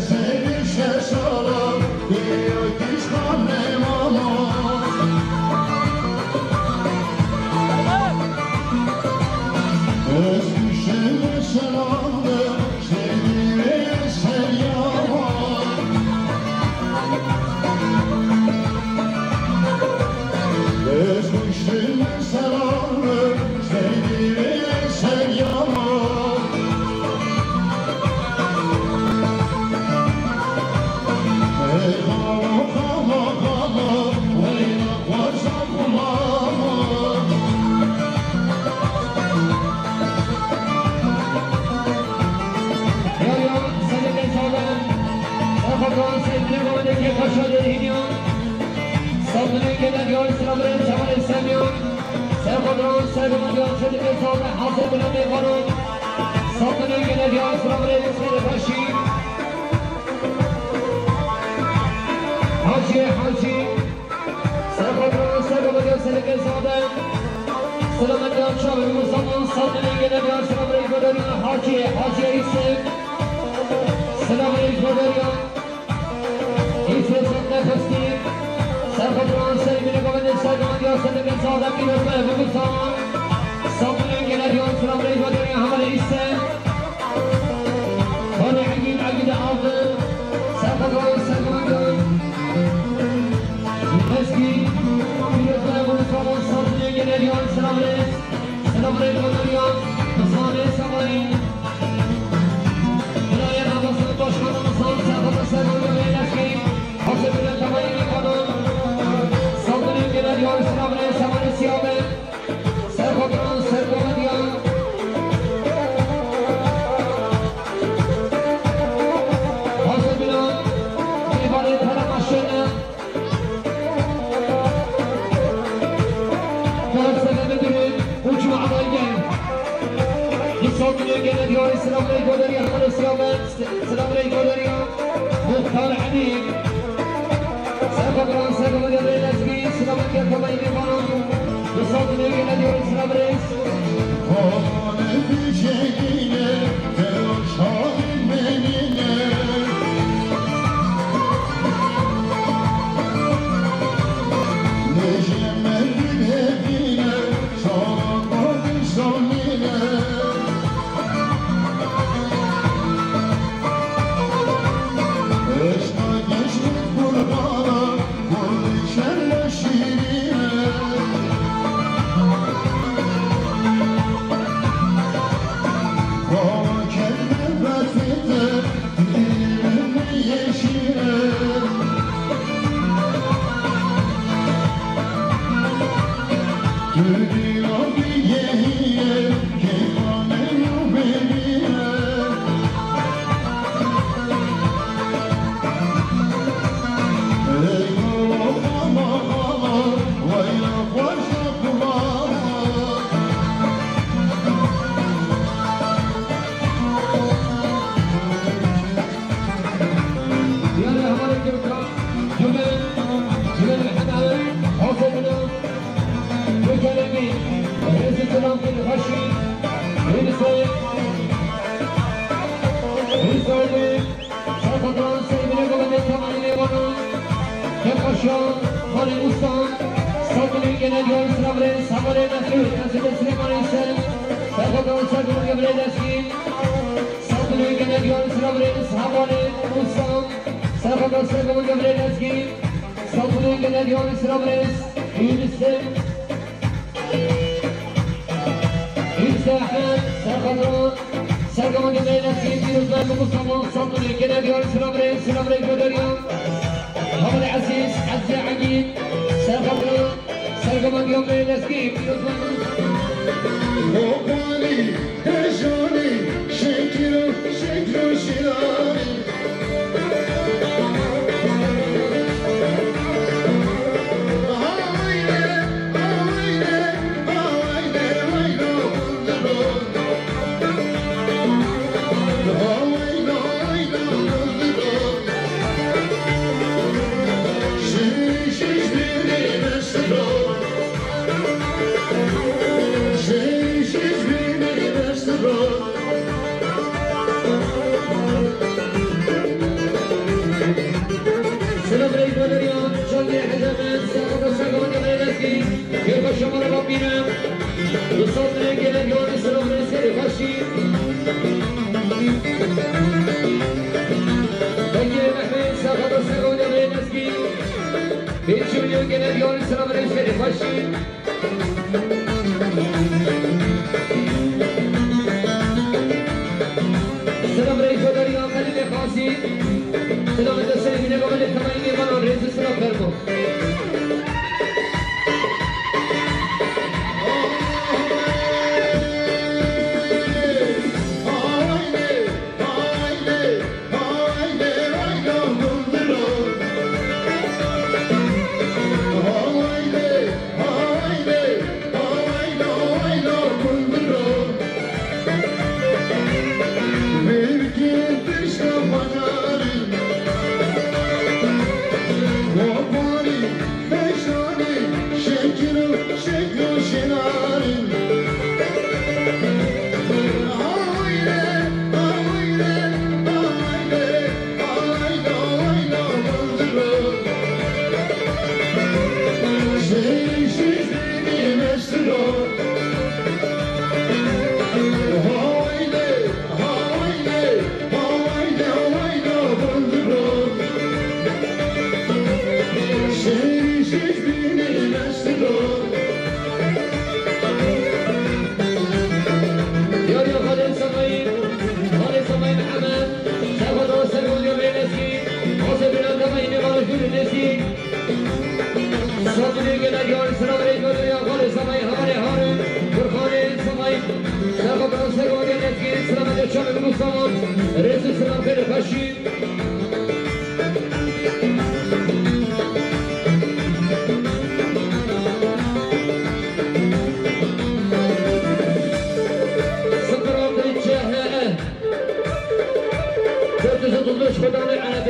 Seni şaşalan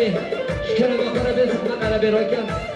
عليه شكرا مقرة بس على براكم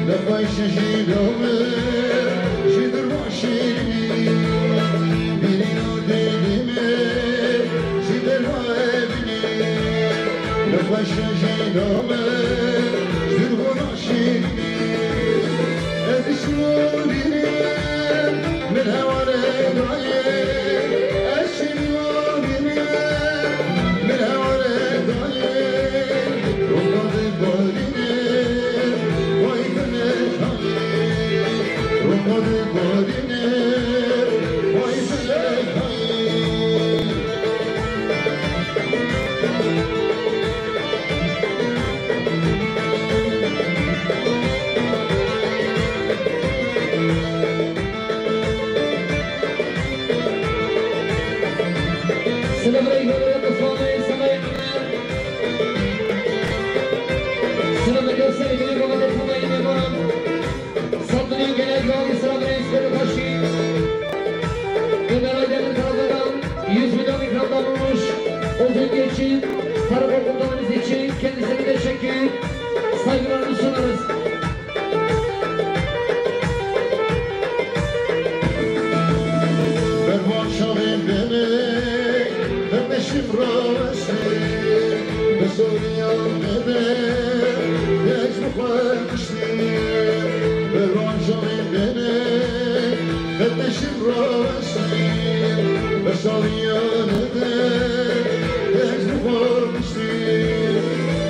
لقای شجیدامه شدر باشیری بیری آدیمه شدر بابینی لقای شجیدامه شدر باشیری ازشوری من هواره دایه اشیوری من هواره دایه رمضان بارینه وای فلکایی رمضان بارینه وای فلکایی السلام عليكم ورحمة الله وبركاته. السلام عليكم ورحمة الله وبركاته. صدري جلاد يوم السلام عليكم كرخشي. كبار دم الكرادان yüzmeden mikrofonlar olmuş. Olduğu için taraf okullarınız için kendisine teşekkür, saygılarımı sunarız. Ben bu akşam beni شمراسي بسوريا بدا يجب خلقشتي براجعي بنا بدا شمراسي بسوريا بدا يجب خلقشتي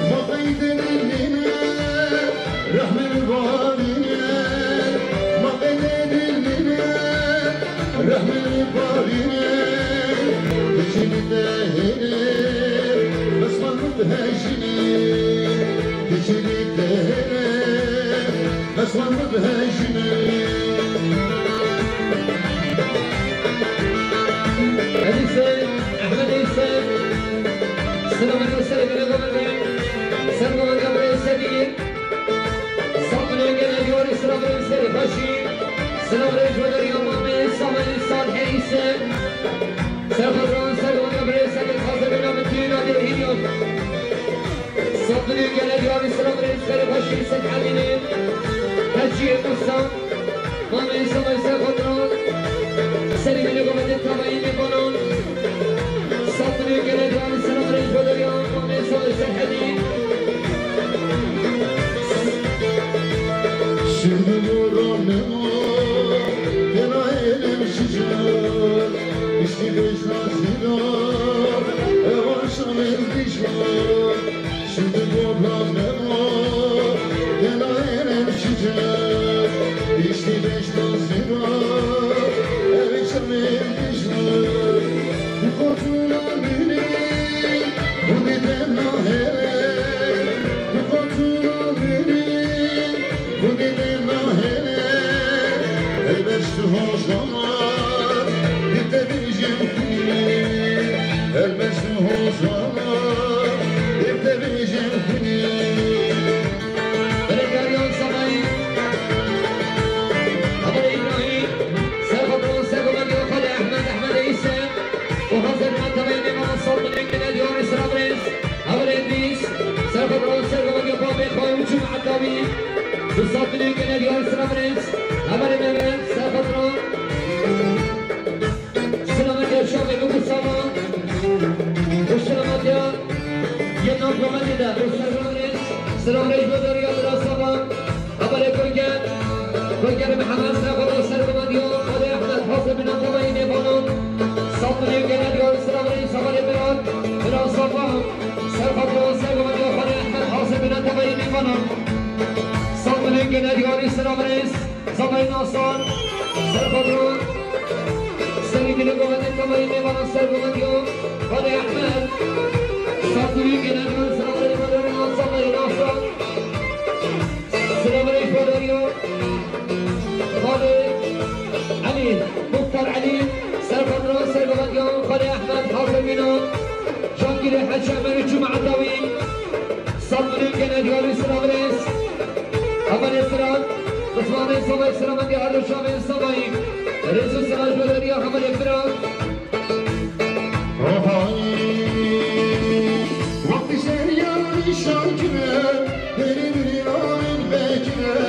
ما قيد لنا رحم البارينا ما قيد لنا رحم البارينا تجيني تهيني بس ما نبهجني تجيني تهيني بس ما نبهجني حديث أحمد إيسان السلام عليكم السلام عليكم السلام عليكم السلام صلوا على النبي السلام عليكم السلام عليكم السلام عليكم السلام عليكم سرفران سرگان برسد خاصه به نام تینا دهیون صدری گله یاری سلام رئیس باشی سد حمینه هجی دوستان ما میسا میسا خودران سری منو گمده تمایی میکنن صدری گله یاری سلام رئیس بدریان ما میسا میسا حدید şimdi buranın yana elim şişer İşte beşmez dinar evaşam ezdişmar şimdi buranın yana elim şişer İşte beşmez dinar evaşam ezdişmar Bu kotuna beni bu neden nahere Bu kotuna beni Bu gidin ahire elbette hoşlanmaz Gitmeyeceğim ki elbette hoşlanmaz Gitmeyeceğim ki Berekariyon Samay Abu İbrahim Serhatron Serhatron Yokale Ahmed İsa O hazır mantabayını bana sorduğun enkine diyor İslam Reis Abu İdris Serhatron Serhatron Yokale Koyucu Ma'adabi بالصوت اللي يمكن يجي السلام عليكم عمر مهمل سافطرون السلامات يا شباب يقول السلام والسلامات يا ينام كمالنا السلام عليكم السلام عليكم ودريا السلام عمر كونجان محمد سافطرون السلام يوم علي احمد حسن بن طبعين يبونون الصوت اللي يمكن يجي السلام عليكم سفر بلاد بلا صفا سافطرون السلام يوم علي احمد حسن بن طبعين يبونون صلوا على السلام عليكم صباح النصر سرقدرون سيد الجواد الكبير من السرقة اليوم علي أحمد صلوا على السلام عليكم صباح النصر السلام عليكم اليوم علي علي مختار علي سرقدرون سرقة اليوم علي أحمد حاصل منهم شاكر حج عمر الجمعة الطويل صلوا على السلام عليكم أول إسرائيل عثمان الصبي سلام عليكم على الشام الصبي رئيس السراج بدريا خبر إفراد وقت سريان شاكرة بني بريان بكرة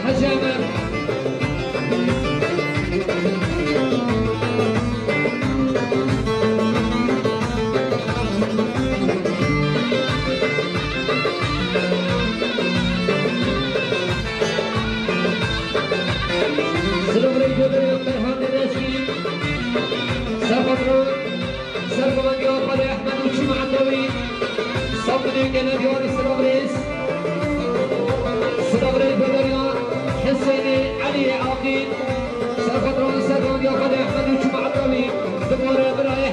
حجامة سلوبري جودري فرحان الرسمي سرقطرون سرقمان يوقف أحمد وشمع الدوي صبني كنا ديوان سلوبريس سلوبري جودري حسيني علي عاقين سرقطرون سرقمان يوقف أحمد وشمع الدوي دمور براي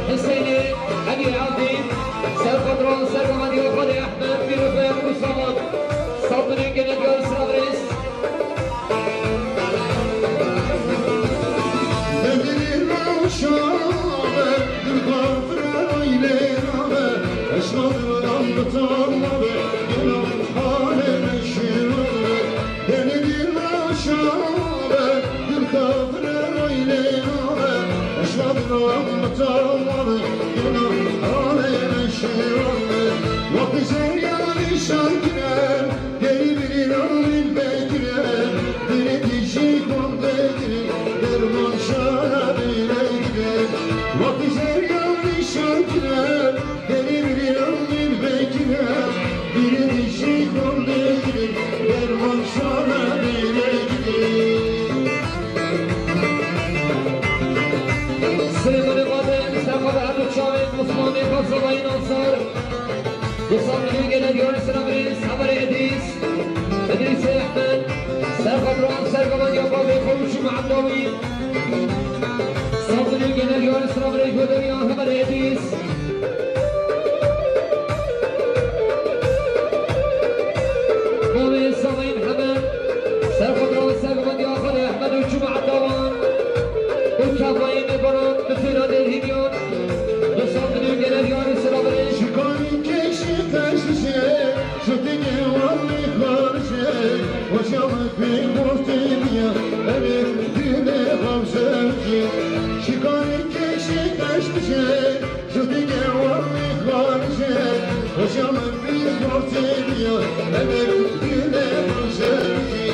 حسيني علي عاقين سرقطرون سرقمان يوقف أحمد بيرفع وصمد صبني كنا ديوان سلوبريس شابه دل غافر ایلینابه اشناد ولام بطالبه دلم حال نشیرابه دل شابه دل غافر ایلینابه اشناد ولام بطالبه دلم حال نشیرابه وقتی زریانی شاکرن دلی بیرانین بگیرن دلی دیشی کن بگیرن درمان شابه وقتی زریانی شاکرن دلی بیرانین بگیرن دلی دیشی کن بگیرن درمان شابه سلیمان قادم سرقاد عبد شاهد عثمانی قصبای ناصر دوستان میگن دیار سلامریز خبر ادریس احمد سرقادران سرقمان یعقوب خروش معداوی صاحب میگن دیار سلامریز بدویان خبر ادریس قومی سامین محمد سرقادران سرقمان یعقوب احمد و جمع الدوان وكافاين برون بفراد الهيميون دوستان میگن دیار سلامریز شکاری کشی کشیشه شدگی والی خارشه و شامت بی گفتی بیا امیر دیده خمسرکی شکاری کشی کشیشه شدگی والی خارشه و شامت بی گفتی بیا امیر دیده خمسرکی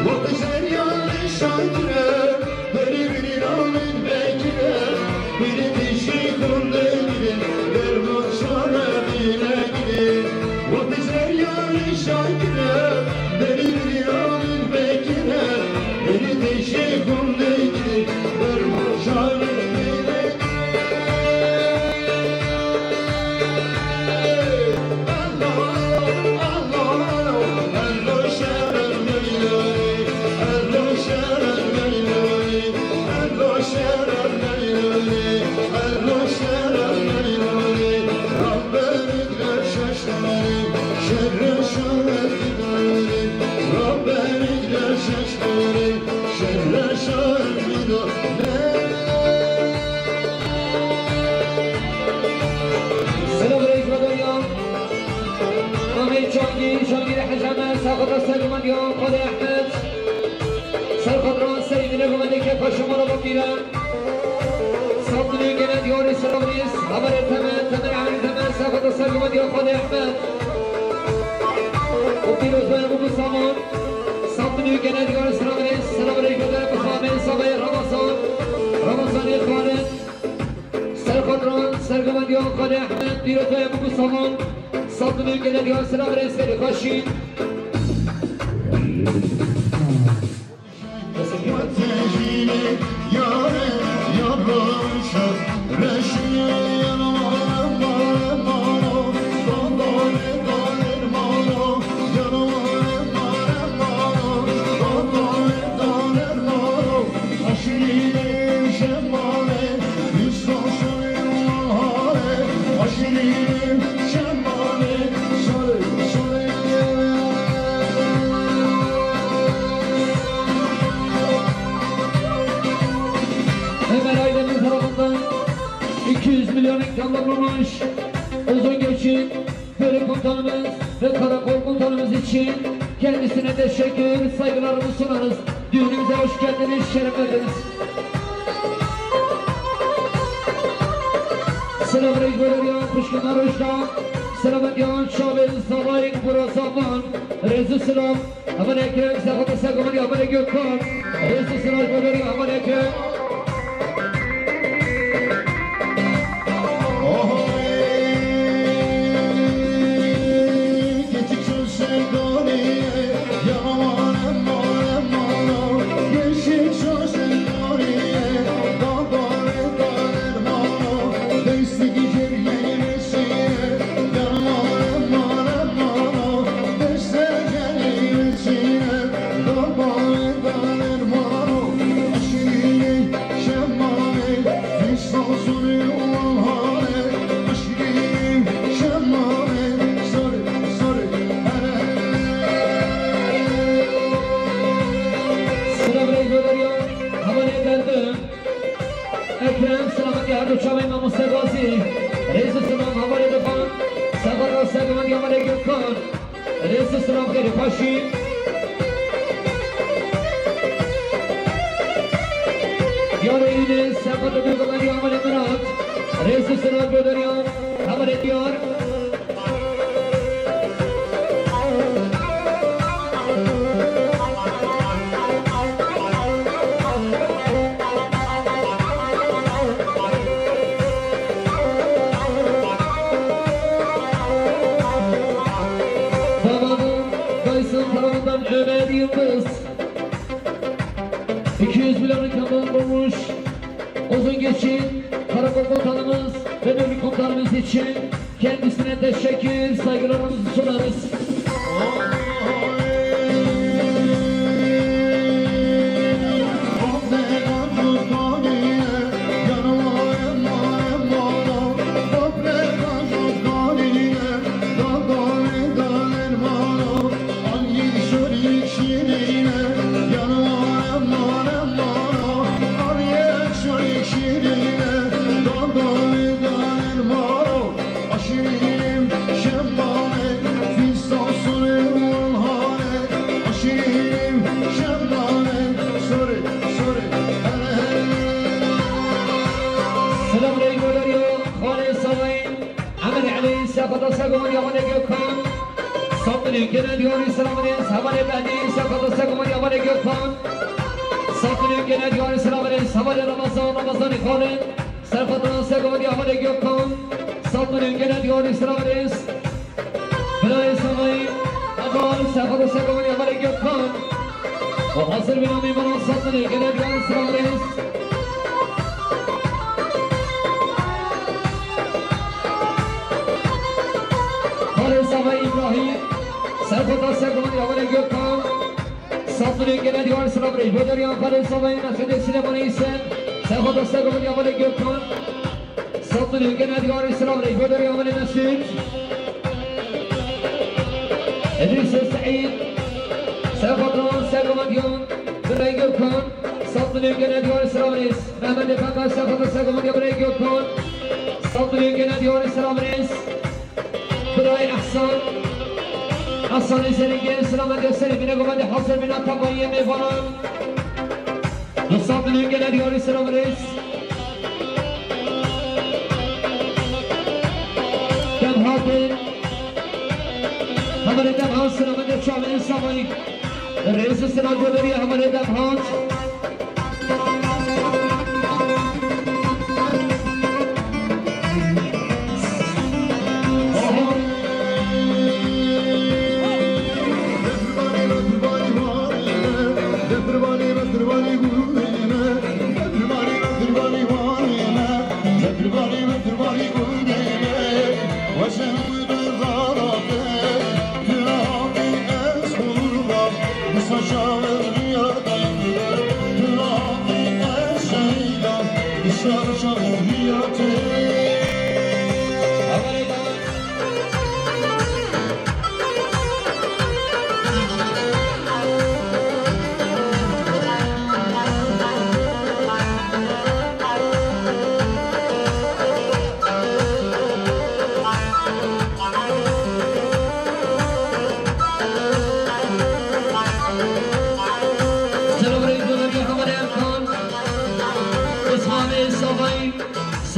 وقتی زریانی شاکره بری بری رامین بگیره بری دیشی کنده گیره درمان شانه بینه گیره وقتی زریانی شاکره بری بری رامین بگیره بری دیشی کنده گیره درمان شانه بینه شاگیر حجامه سرقدران سرگمان یا خود احمد سرقدران سید نگومنده که پاشما رو بگیرن سابدنی گنه دیاری سلامریز خبر تمن عمل تمن سرقدران سرگمان یا خود احمد و پیروز باید بگو سامان سابدنی گنه دیاری سلامریز سلامریز بودن بخوامه سابه رمضان خالد سرقدران سرگمان یا خود احمد پیروز باید بگو سامان صدمه که دیار سلام رئیس بری خوشید Tamamlamış uzun geçit bölük komutanımız ve karakol komutanımız için kendisine teşekkür saygılarımızı sunarız. Düğünümüze hoş geldiniz, şeref verdiniz. Selamünaleyküm, Pışkınlar hoşça. سلامتیان شامل سواری برو سامان رئیس سلام اول اکرم سقط سگمانی اول گوکان رئیس سلام بدری اول اکرم Uçamayı Mamusta Gazi Reis-i Sınav Havale Defan Sakar Sagman Yamale Gökhan Reis-i Sınav Geri Paşi Diyar Eylül Sakar Gökhan Yamale Murat Reis-i Sınav Göderiyan Havale Diyar Ömer Yıldız 200 milyonun kanalını bulmuş Uzun geçin Karakol komutanımız ve bölük komutanımız için kendisine teşekkür saygılarımızı sunarız. Sagaman Yamane Gökhan Satın Genel Divan İslam'ın Havale Behdi Sakata Sagaman Yamane Gökhan Satın Genel Divan İslam'ın Havale Ramazan İkhan'ın Serfat'ın Sagaman Yamane Gökhan Satın Genel Divan İslam'ın Bilay Samay Agal Serfat'ın Sagaman Yamane Gökhan O hazır binami bana Satın Genel Divan İslam'ın Sabah İbrahim, Serfata Serkan Yavane Gökhan, Satırın Genel Divan Sıram Reis, Böderiyan Khalil Sabah'ın Nasreddin Süleyman İsen, Serfata Serkan Yavane Gökhan, Satırın Genel Divan Sıram Reis, Böderiyan Yavane Nasreddin, İdris Said, Serfata Serkan Yavane Gökhan, Satırın Genel Divan Sıram Reis, Mehmet Efendi Serfata Serkan Yavane Gökhan, Satırın Genel Divan Sıram Reis, Burayı Hasan Eser'in geri sırama gösterip yine komandi hazır bina tabayı yemeği falan Mustafa Nüngeler yori sıramı reis Demhat'ın Hamari Demhat sıramı geçamın samayı Reis-i sınav gönderiyor Hamari Demhat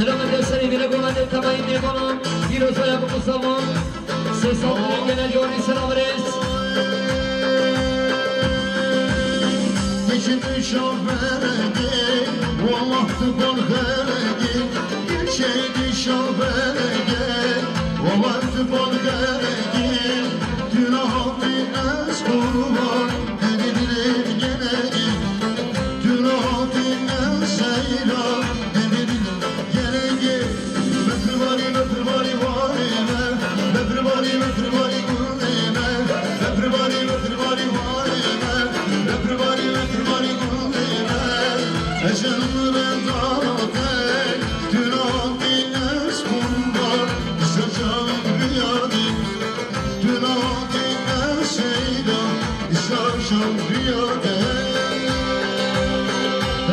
Selamat datang di Bila Golan dan Tabayin di Golan. Hiro saya Mustafa. وسه صدرن گنه دیوانی سلام رس Geçti şoföregi Vallahtı bol heregi Geçti şoföregi Vallahtı bol heregi Dün ahdi ez kurban Dedilir genegi Dün ahdi ez seyran Dedilir genegi Metrvari metrvari varime Metrvari metrvari gulime Metrvari metrvari varime Metrvari metrvari gulime Ecelime dağıtek Dün ahdi ez kurban İsacağım rüyadim Dün ahdi ez seyran İsacağım rüyadim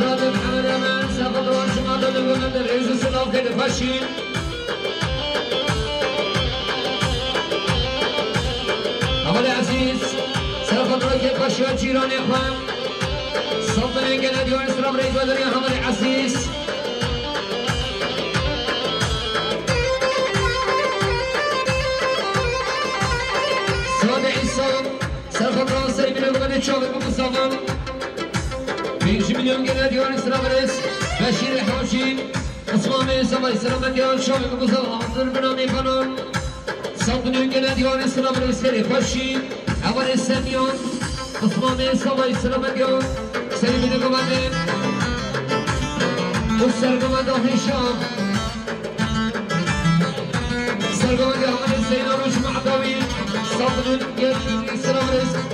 Radım Hamaraman Safad Vansım Adalı Gönü'nde Rezi Sınav Kedi Paşin Hamali Aziz Safad Vakit Paşi Çiran Ekvan Saltanın gene diyor Sınav Reis Badri Hamali Aziz Sade İsa Safad Vansım Bile Gönü Çavuk Mustafa 5 milyon gene diyor Sınav Reis Beşir Hacim Osman Sabah Selamet diyor Çavuk Mustafa Hazır Binami Kanun Saltanın gene diyor Sınav Reisleri Paşi Hamali Semyon Osman Sabah Selamet diyor Selimini Kumandı Sergamada Hişam Sergamada Hamali Hüseyin Aruş Ma'davi Saltanın gene Sınav Reis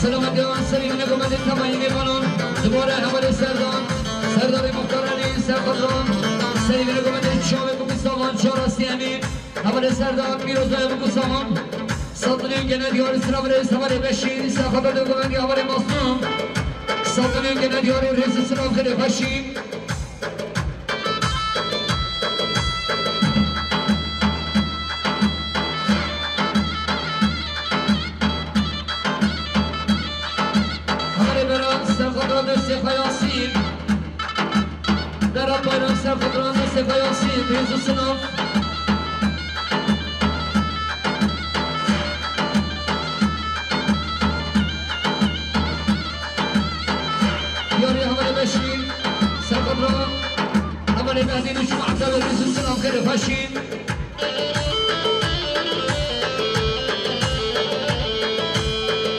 سلامت جوان سلیم نگومد تمایی میکنم دوباره حوال سردار مختار علی سرخدران سلیم نگومد شام کوپیستان چهارستی امین حوال سردار پیروزای کوپیستان سلطنین گندیار سلام رئیس حوال بشیر سرخدر نگومد حوال مصنوم سلطنین گندیار رئیس سلام خیلی بشیر سفایاسین در آبایران سرخدران سفایاسین ریز و سلام یاری همه بشین سرخدران همه مهدی نشون عبدال ریز و سلام خیلی فشین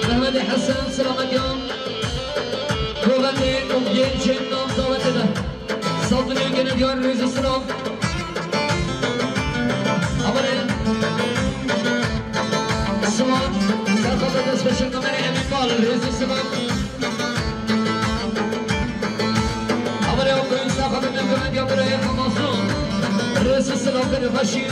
محمد حسن سلامتیان gençin nam davetine saldırıyor gene diyor Rezi Sınav Abone Sınav Serkazada special kamera emin bağlı Rezi Sınav Abone okuyun Serkazada nefemet yapıra yakamazsın Rezi Sınav kere faşin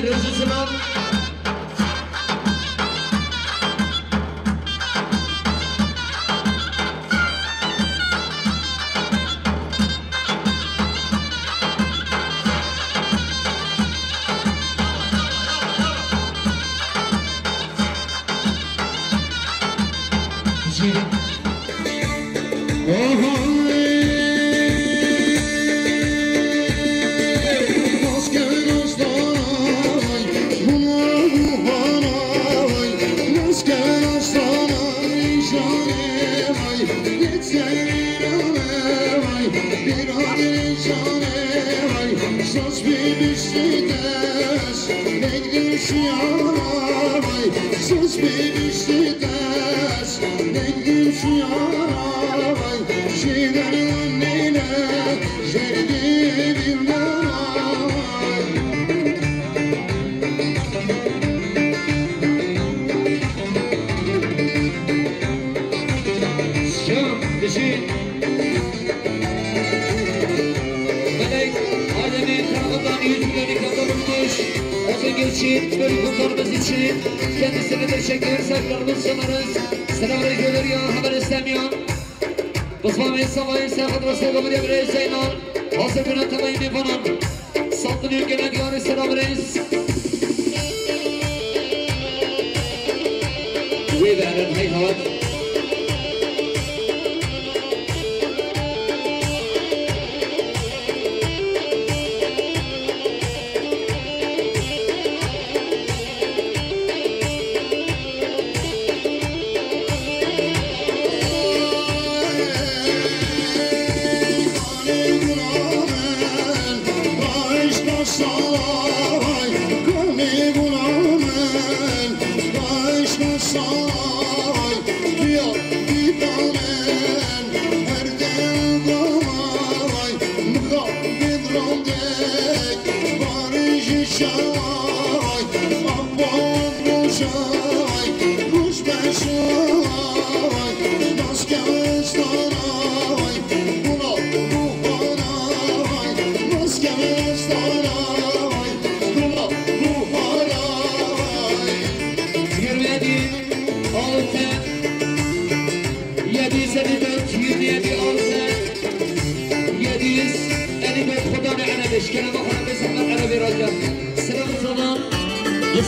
Rezi Sınav kendisine teşekkür saklarımız sunarız. Selamünaleyküm görüyor haber istemiyor. Osman Savayı Serhat Rasulü Emre Zeynal. Hazır günah tamayı miponan. Saldırıyor gelen diyor selamünaleyküm. Ve veren hayhat.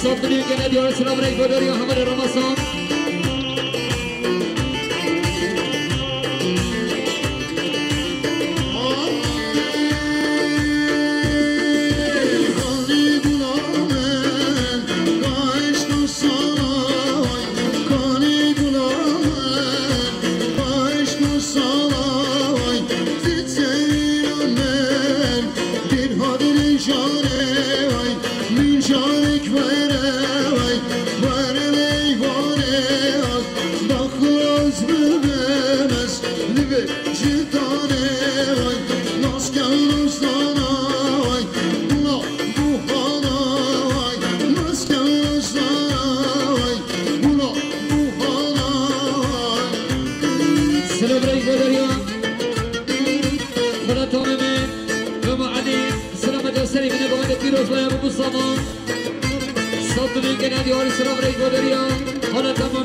صوت دنيا كنا ديار سلام رأي بدر يا حمد رمضان صوت دنيا كنا ديار سلام رأي بدر يا حمد